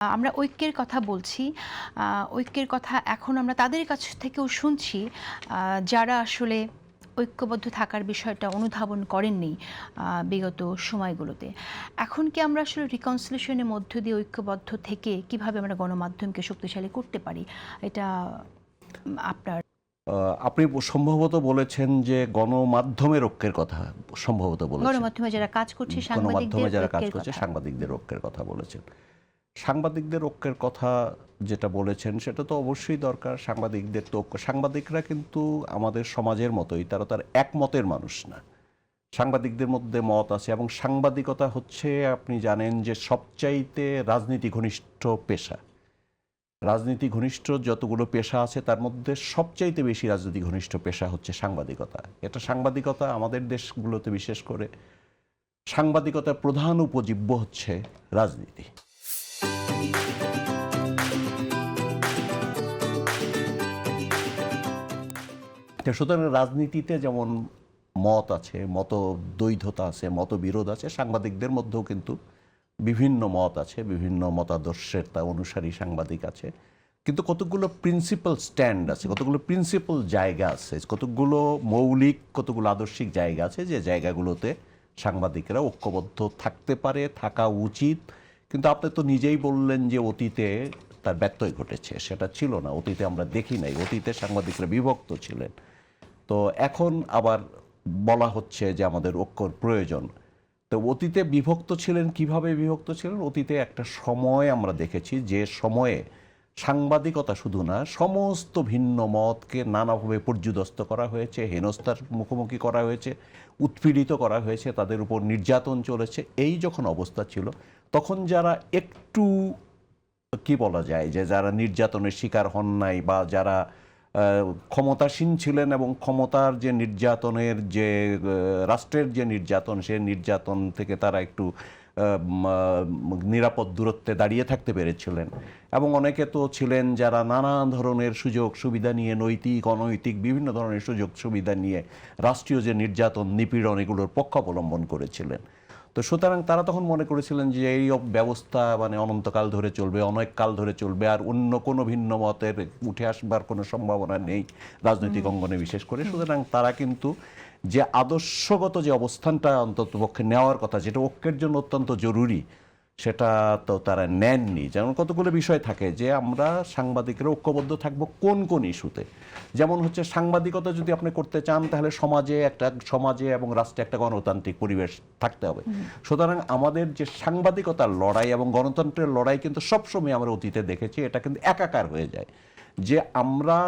আমরা ঐক্যের কথা বলছি। ঐক্যের কথা এখন আমরা তাদের কাছ থেকেও শুনছি যারা আসলে ঐক্যবদ্ধ থাকার বিষয়টা অনুধাবন করেননি বিগত সময়গুলোতে। এখন কি আমরা আসলে রিকনসিলিয়েশনের মধ্য দিয়ে ঐক্যবদ্ধ থেকে কিভাবে আমরা গণমাধ্যমকে শক্তিশালী করতে পারি? এটা আপনার আপনি সম্ভবত বলেছেন যে গণমাধ্যমের ঐক্যের কথা সম্ভবত বলেছেন। গণমাধ্যমে যারা কাজ করছে সাংবাদিকদের গণমাধ্যমে যারা কাজ ঐক্যের করছে কথা। সাংবাদিকদের ঐক্যের কথা বলেছেন। সাংবাদিকদের ঐক্যের কথা যেটা বলেছেন সেটা তো অবশ্যই দরকার। সাংবাদিকদের তো ঐক্য, সাংবাদিকরা কিন্তু আমাদের সমাজের মতোই, তার একমতের মানুষ না। সাংবাদিকদের মধ্যে মত আছে এবং সাংবাদিকতা হচ্ছে, আপনি জানেন যে সবচাইতে রাজনীতি ঘনিষ্ঠ পেশা। রাজনীতি ঘনিষ্ঠ যতগুলো পেশা আছে তার মধ্যে সবচাইতে বেশি রাজনীতি ঘনিষ্ঠ পেশা হচ্ছে সাংবাদিকতা। এটা সাংবাদিকতা আমাদের দেশগুলোতে বিশেষ করে সাংবাদিকতার প্রধান উপজীব্য হচ্ছে রাজনীতি। সুতরাং রাজনীতিতে যেমন মত আছে, মতদ্বৈধতা আছে, মতবিরোধ আছে, সাংবাদিকদের মধ্যেও কিন্তু বিভিন্ন মত আছে, বিভিন্ন মতাদর্শের তা অনুসারী সাংবাদিক আছে। কিন্তু কতগুলো প্রিন্সিপাল স্ট্যান্ড আছে, কতগুলো প্রিন্সিপাল জায়গা আছে, কতগুলো মৌলিক, কতগুলো আদর্শিক জায়গা আছে যে জায়গাগুলোতে সাংবাদিকেরা ঐক্যবদ্ধ থাকতে পারে, থাকা উচিত। কিন্তু আপনি তো নিজেই বললেন যে অতীতে তার ব্যত্যয় ঘটেছে, সেটা ছিল না, অতীতে আমরা দেখি নাই, অতীতে সাংবাদিকরা বিভক্ত ছিলেন। তো এখন আবার বলা হচ্ছে যে আমাদের ঐক্যর প্রয়োজন। তো অতীতে বিভক্ত ছিলেন, কিভাবে বিভক্ত ছিলেন? অতীতে একটা সময় আমরা দেখেছি যে সময়ে সাংবাদিকতা শুধু না, সমস্ত ভিন্ন মতকে নানাভাবে পর্যুদস্ত করা হয়েছে, হেনস্থার মুখোমুখি করা হয়েছে, উৎপীড়িত করা হয়েছে, তাদের উপর নির্যাতন চলেছে। এই যখন অবস্থা ছিল তখন যারা একটু কি বলা যায় যে যারা নির্যাতনের শিকার হন নাই বা যারা ক্ষমতাসীন ছিলেন এবং ক্ষমতার যে নির্যাতনের যে রাষ্ট্রের যে নির্যাতন, সে নির্যাতন থেকে তারা একটু নিরাপদ দূরত্বে দাঁড়িয়ে থাকতে পেরেছিলেন। এবং অনেকে তো ছিলেন যারা নানা ধরনের সুযোগ সুবিধা নিয়ে, নৈতিক অনৈতিক বিভিন্ন ধরনের সুযোগ সুবিধা নিয়ে রাষ্ট্রীয় যে নির্যাতন নিপীড়ন এগুলোর পক্ষ অবলম্বন করেছিলেন। তো সুতরাং তারা তখন মনে করেছিলেন যে এই ব্যবস্থা মানে অনন্তকাল ধরে চলবে, অনেক কাল ধরে চলবে, আর অন্য কোনো ভিন্ন মতের উঠে আসবার কোনো সম্ভাবনা নেই রাজনৈতিক অঙ্গনে বিশেষ করে। সুতরাং তারা কিন্তু যে আদর্শগত যে অবস্থানটা অন্ততপক্ষে নেওয়ার কথা, যেটা ঐক্যের জন্য অত্যন্ত জরুরি, সেটা তো তারা নেননি। যেমন কতগুলো বিষয় থাকে যে আমরা সাংবাদিকরা ঐক্যবদ্ধ থাকবো কোন কোন ইস্যুতে। যেমন হচ্ছে সাংবাদিকতা যদি আপনি করতে চান তাহলে সমাজে এবং রাষ্ট্রে একটা গণতান্ত্রিক পরিবেশ থাকতে হবে। সুতরাং আমাদের যে সাংবাদিকতার লড়াই এবং গণতন্ত্রের লড়াই কিন্তু সবসময় আমরা অতীতে দেখেছি এটা কিন্তু একাকার হয়ে যায়। যে আমরা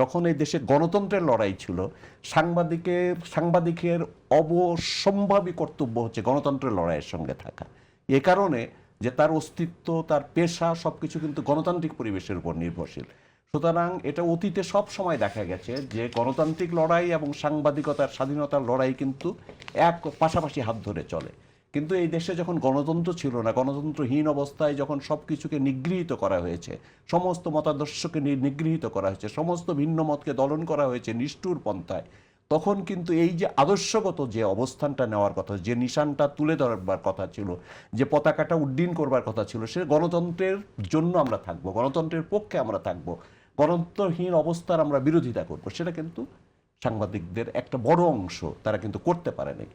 যখন এই দেশে গণতন্ত্রের লড়াই ছিল, সাংবাদিকের অবসম্ভাবী কর্তব্য হচ্ছে গণতন্ত্রের লড়াইয়ের সঙ্গে থাকা। এ কারণে যে তার অস্তিত্ব, তার পেশা সবকিছু কিন্তু গণতান্ত্রিক পরিবেশের উপর নির্ভরশীল। সুতরাং এটা অতীতে সব সময় দেখা গেছে যে গণতান্ত্রিক লড়াই এবং সাংবাদিকতার স্বাধীনতার লড়াই কিন্তু এক পাশাপাশি হাত ধরে চলে। কিন্তু এই দেশে যখন গণতন্ত্র ছিল না, গণতন্ত্রহীন অবস্থায় যখন সব কিছুকে নিগৃহীত করা হয়েছে, সমস্ত মতাদর্শকে নিগৃহীত করা হয়েছে, সমস্ত ভিন্ন মতকে দলন করা হয়েছে নিষ্ঠুর পন্থায়, তখন কিন্তু এই যে আদর্শগত যে অবস্থানটা নেওয়ার কথা, যে নিশানটা তুলে ধরবার কথা ছিল, যে পতাকাটা উড্ডীন করবার কথা ছিল, সে গণতন্ত্রের জন্য আমরা থাকবো, গণতন্ত্রের পক্ষে আমরা থাকবো, গণতন্ত্রহীন অবস্থার আমরা বিরোধিতা করব, সেটা কিন্তু সাংবাদিকদের একটা বড় অংশ তারা কিন্তু করতে পারেনি।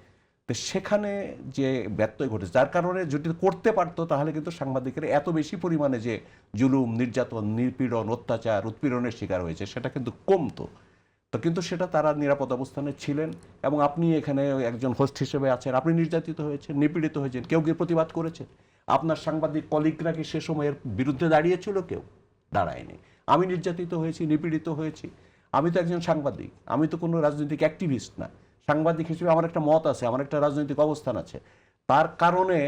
তো সেখানে যে ব্যত্যয় ঘটেছে, যার কারণে যদি করতে পারতো তাহলে কিন্তু সাংবাদিকেরা এত বেশি পরিমাণে যে জুলুম, নির্যাতন, নিপীড়ন, অত্যাচার, উৎপীড়নের শিকার হয়েছে সেটা কিন্তু কমতো। তো কিন্তু সেটা তারা নিরাপদ অবস্থানে ছিলেন। এবং আপনি এখানে একজন হোস্ট হিসেবে আছেন, আপনি নির্যাতিত হয়েছেন, নিপীড়িত হয়েছেন, কেউ কেউ প্রতিবাদ করেছে। আপনার সাংবাদিক কলিগরা কি সে সময়ের বিরুদ্ধে দাঁড়িয়েছিল? কেউ দাঁড়ায়নি। আমি নির্যাতিত হয়েছি, নিপীড়িত হয়েছি, আমি তো একজন সাংবাদিক, আমি তো কোনো রাজনৈতিক অ্যাক্টিভিস্ট না। সাংবাদিক হিসেবে আমার একটা মত আছে, আমার একটা রাজনৈতিক অবস্থান আছে। তার কারণে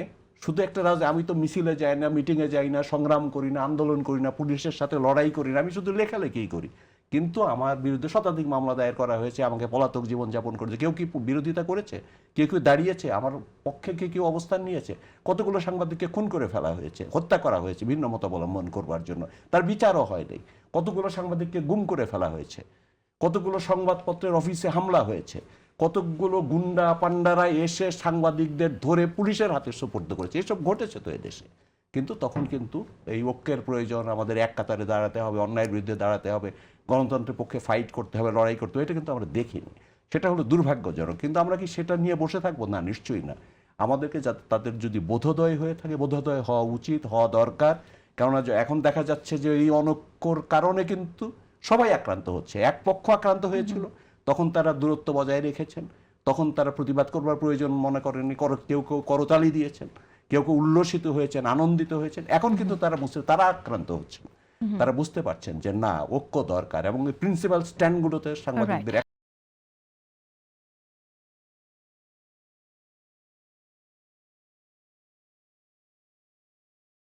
শুধু একটা আমি তো মিছিলে যাই না, মিটিংয়ে যাই না, সংগ্রাম করি না, আন্দোলন করি না, পুলিশের সাথে লড়াই করি না, আমি শুধু লেখালেখিই করি। কিন্তু আমার বিরুদ্ধে শতাধিক মামলা দায়ের করা হয়েছে, আমাকে পলাতক জীবনযাপন করেছে। কেউ কি বিরোধিতা করেছে? কেউ কেউ দাঁড়িয়েছে আমার পক্ষে? কেউ অবস্থান নিয়েছে? কতগুলো সাংবাদিককে খুন করে ফেলা হয়েছে, হত্যা করা হয়েছে ভিন্ন মত অবলম্বন করবার জন্য, তার বিচারও হয়নি। কতগুলো সাংবাদিককে গুম করে ফেলা হয়েছে, কতগুলো সংবাদপত্রের অফিসে হামলা হয়েছে, কতগুলো গুন্ডা পান্ডারা এসে সাংবাদিকদের ধরে পুলিশের হাতে সোপর্দ করেছে। এসব ঘটেছে তো এদেশে। কিন্তু তখন কিন্তু এই ঐক্যের প্রয়োজন, আমাদের এক কাতারে দাঁড়াতে হবে, অন্যায়ের বিরুদ্ধে দাঁড়াতে হবে, গণতন্ত্রের পক্ষে ফাইট করতে হবে, লড়াই করতে হবে, এটা কিন্তু আমরা দেখিনি। সেটা হলো দুর্ভাগ্যজনক। কিন্তু আমরা কি সেটা নিয়ে বসে থাকবো? না, নিশ্চয়ই না। আমাদেরকে তাদের যদি বোধোদয় হয়ে থাকে, বোধোদয় হওয়া উচিত, হওয়া দরকার। কেননা এখন দেখা যাচ্ছে যে এই অনৈক্যর কারণে কিন্তু সবাই আক্রান্ত হচ্ছে। এক পক্ষ আক্রান্ত হয়েছিল, তখন তারা দূরত্ব বজায় রেখেছেন, তখন তারা প্রতিবাদ করবার প্রয়োজন মনে করেননি, কেউ কেউ করতালি দিয়েছেন, কেউ কেউ উল্লসিত হয়েছেন, আনন্দিত হয়েছেন। এখন কিন্তু তারা আক্রান্ত হচ্ছেন, তারা বুঝতে পারছেন যে না, ঐক্য দরকার, এবং প্রিন্সিপাল স্ট্যান্ডগুলোতে সাংবাদিকদের